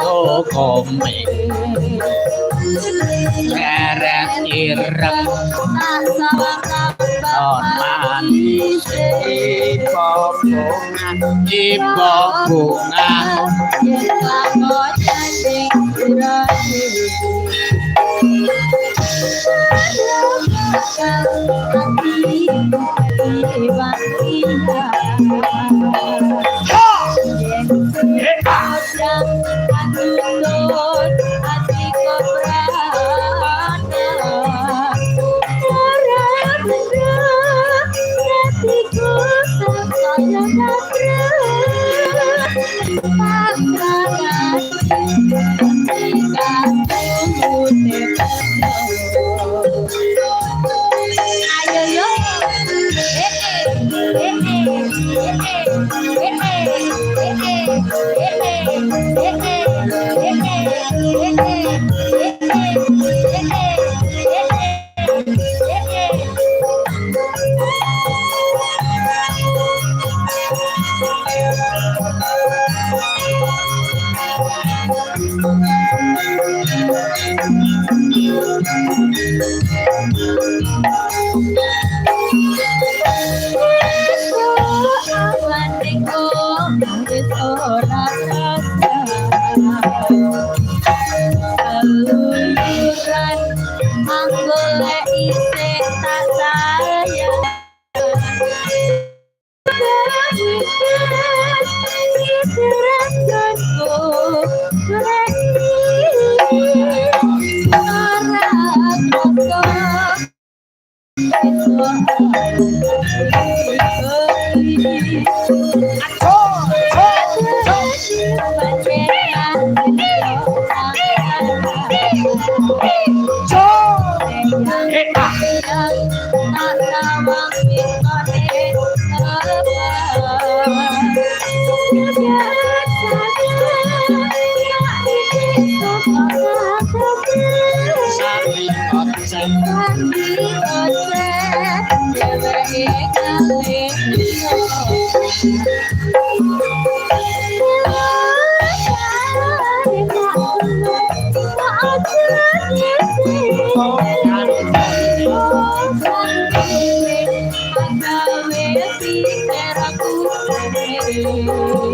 Oh komeng seret ireng non manis ibu bunga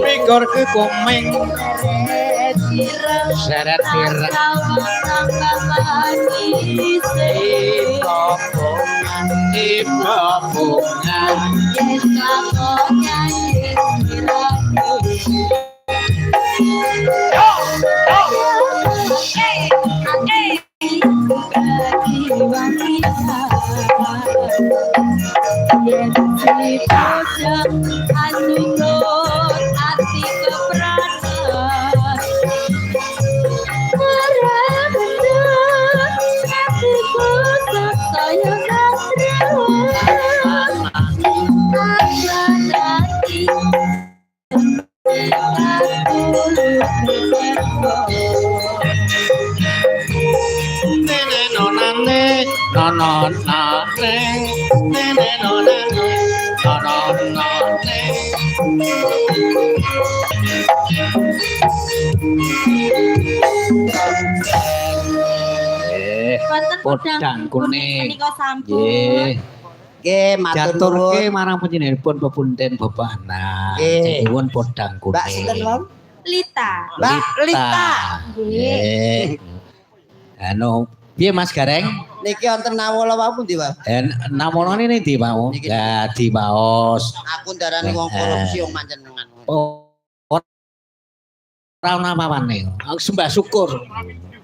Pikor ke komeng seret ireng ibu bunga podang kuning nggih nggih matur nuwun marang panjenenganipun pepunten bebana nyuwun podang kuning Mbak sinten wau Lita Mbak Lita nggih anu piye Mas Gareng niki wonten nawala wau pundi Pak nawalane ndi mau ya dimaos aku ndarani wong korupsi wong panjenengan ora ana apa-apane sembah syukur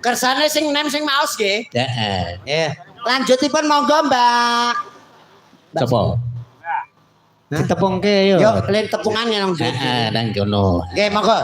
kersane sing nem sing maos nggih. Heeh. Nggih. Lanjutipun monggo Mbak. Coba. Ditepungke yo. Yo, kalian tepungan nang. Heeh, nang kono. Nggih, monggo.